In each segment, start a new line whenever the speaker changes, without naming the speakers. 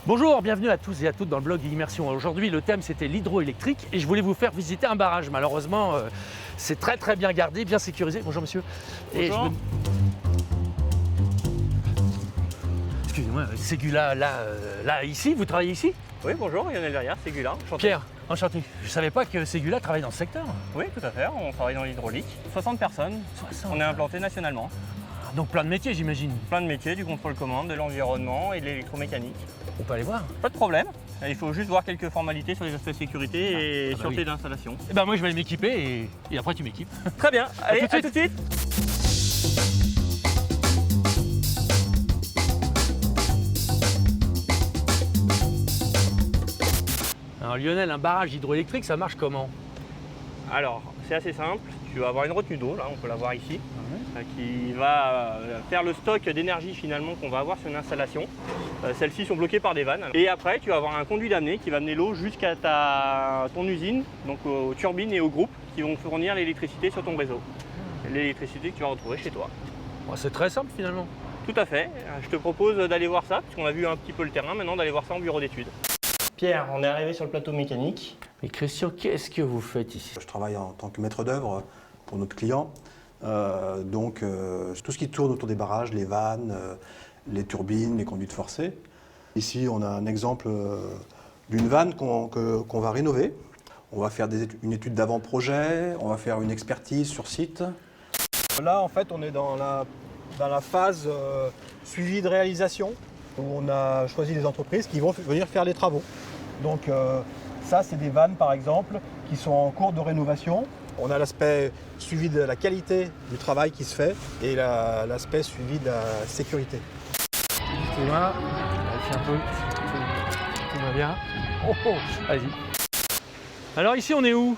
Bonjour, bienvenue à tous et à toutes dans le blog Immersion. Aujourd'hui, le thème c'était l'hydroélectrique et je voulais vous faire visiter un barrage. Malheureusement, c'est très bien gardé, bien sécurisé. Bonjour monsieur.
Bonjour.
Excusez-moi, Ségula, là, ici, vous travaillez ici?
Oui, bonjour, Lionel derrière, Ségula. Enchanté.
Pierre, enchanté. Je ne savais pas que Ségula travaille dans ce secteur.
Oui, tout à fait, on travaille dans l'hydraulique. 60 personnes,
60.
on est implanté nationalement.
Donc plein de métiers, j'imagine.
Plein de métiers, du contrôle-commande, de l'environnement et de l'électromécanique.
On peut aller voir.
Pas de problème, il faut juste voir quelques formalités sur les aspects sécurité et
bah
sûreté
oui.
d'installation.
Eh ben moi, je vais aller m'équiper et après tu m'équipes.
Très bien, allez,
tout de
à tout de suite.
Alors Lionel, un barrage hydroélectrique, ça marche comment?
Alors, c'est assez simple, tu vas avoir une retenue d'eau, là on peut la voir ici, qui va faire le stock d'énergie finalement qu'on va avoir sur une installation. Celles-ci sont bloquées par des vannes. Et après, tu vas avoir un conduit d'amener qui va amener l'eau jusqu'à ton usine, donc aux turbines et aux groupes qui vont fournir l'électricité sur ton réseau. L'électricité que tu vas retrouver chez toi.
Bon, c'est très simple finalement.
Tout à fait. Je te propose d'aller voir ça, puisqu'on a vu un petit peu le terrain, maintenant d'aller voir ça en bureau d'études. Pierre, on est arrivé sur le plateau mécanique.
Mais Christian, qu'est-ce que vous faites ici?
Je travaille en tant que maître d'œuvre pour notre client. Tout ce qui tourne autour des barrages, les vannes, les turbines, les conduites forcées. Ici, on a un exemple d'une vanne qu'on va rénover. On va faire une étude d'avant-projet, on va faire une expertise sur site. Là, en fait, on est dans la phase suivi de réalisation, où on a choisi des entreprises qui vont venir faire les travaux. Donc ça, c'est des vannes, par exemple, qui sont en cours de rénovation. On a l'aspect suivi de la qualité du travail qui se fait et l'aspect suivi de la sécurité.
Excusez-moi, vérifie un peu, tout va bien. Vas-y. Alors ici, on est où?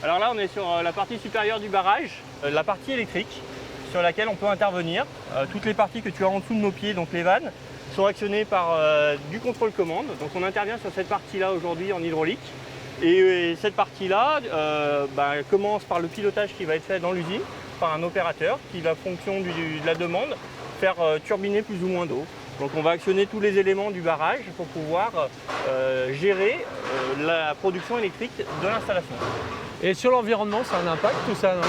Alors là, on est sur la partie supérieure du barrage, la partie électrique, sur laquelle on peut intervenir. Toutes les parties que tu as en dessous de nos pieds, donc les vannes, sont actionnées par du contrôle-commande. Donc on intervient sur cette partie-là aujourd'hui en hydraulique. Et cette partie-là commence par le pilotage qui va être fait dans l'usine par un opérateur qui va, en fonction de la demande, faire turbiner plus ou moins d'eau. Donc on va actionner tous les éléments du barrage pour pouvoir gérer la production électrique de l'installation.
Et sur l'environnement, ça a un impact tout ça, non?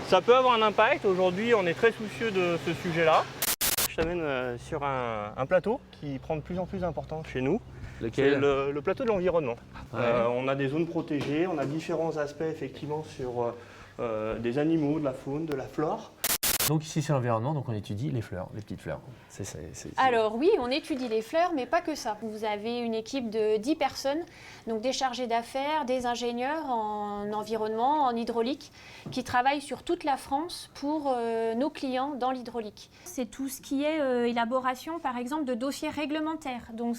Ça peut avoir un impact. Aujourd'hui, on est très soucieux de ce sujet-là. Je t'amène sur un plateau qui prend de plus en plus d'importance chez nous.
Lequel?
C'est le plateau de l'environnement.
Ouais.
On a des zones protégées, on a différents aspects effectivement sur des animaux, de la faune, de la flore.
Donc ici, c'est l'environnement, donc on étudie les fleurs, les petites fleurs.
Alors oui, on étudie les fleurs, mais pas que ça. Vous avez une équipe de 10 personnes, donc des chargés d'affaires, des ingénieurs en environnement, en hydraulique, qui travaillent sur toute la France pour nos clients dans l'hydraulique. C'est tout ce qui est élaboration, par exemple, de dossiers réglementaires, donc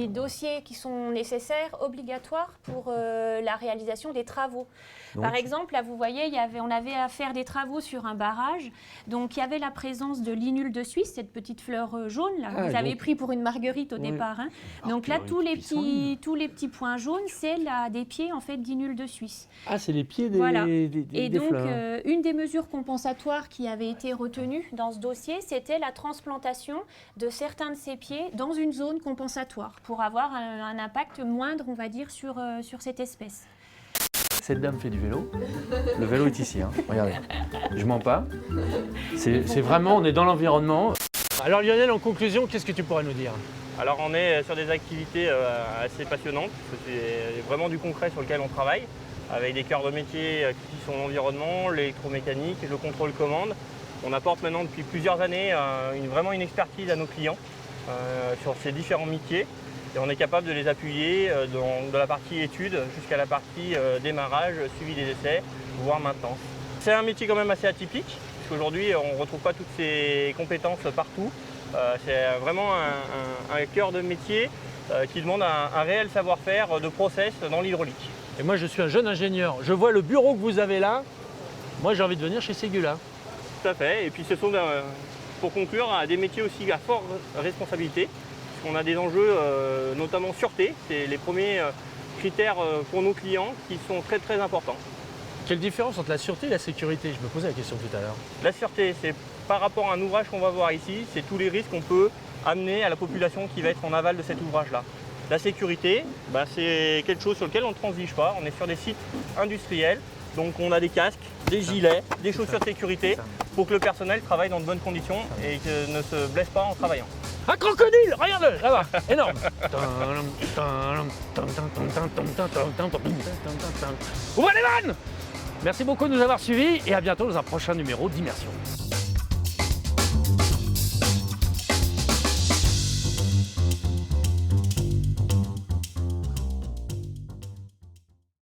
dossiers qui sont nécessaires, obligatoires pour la réalisation des travaux.
Donc,
par exemple, là vous voyez, on avait à faire des travaux sur un barrage. Donc il y avait la présence de l'inule de Suisse, cette petite fleur jaune là, que vous avez pris pour une marguerite au départ. Hein. Donc là, tous les petits points jaunes, c'est des pieds en fait d'inule de Suisse.
Ah, c'est les pieds des,
voilà.
des
Et donc,
fleurs.
une des mesures compensatoires qui avait été retenue dans ce dossier, c'était la transplantation de certains de ces pieds dans une zone compensatoire pour avoir un impact moindre, on va dire, sur cette espèce.
Cette dame fait du vélo. Le vélo est ici, hein. Regardez. Je mens pas. C'est vraiment, on est dans l'environnement. Alors Lionel, en conclusion, qu'est-ce que tu pourrais nous dire?
Alors on est sur des activités assez passionnantes, parce que c'est vraiment du concret sur lequel on travaille, avec des cœurs de métier qui sont l'environnement, l'électromécanique, le contrôle-commande. On apporte maintenant depuis plusieurs années vraiment une expertise à nos clients sur ces différents métiers. Et on est capable de les appuyer de la partie études jusqu'à la partie démarrage, suivi des essais, voire maintenance. C'est un métier quand même assez atypique, puisqu'aujourd'hui on ne retrouve pas toutes ces compétences partout. C'est vraiment un cœur de métier qui demande un réel savoir-faire de process dans l'hydraulique.
Et moi, je suis un jeune ingénieur. Je vois le bureau que vous avez là. Moi, j'ai envie de venir chez Ségula.
Tout à fait. Et puis ce sont, pour conclure, des métiers aussi à forte responsabilité. On a des enjeux, notamment sûreté, c'est les premiers critères pour nos clients qui sont très importants.
Quelle différence entre la sûreté et la sécurité? Je me posais la question tout à l'heure.
La sûreté, c'est par rapport à un ouvrage qu'on va voir ici, c'est tous les risques qu'on peut amener à la population qui va être en aval de cet ouvrage-là. La sécurité, c'est quelque chose sur lequel on ne transige pas. On est sur des sites industriels, donc on a des casques, des gilets, des chaussures de sécurité pour que le personnel travaille dans de bonnes conditions et ne se blesse pas en travaillant.
Un crocodile, regarde-le, là-bas, énorme. Ouvrez les vannes. Merci beaucoup de nous avoir suivis et à bientôt dans un prochain numéro d'Immersion.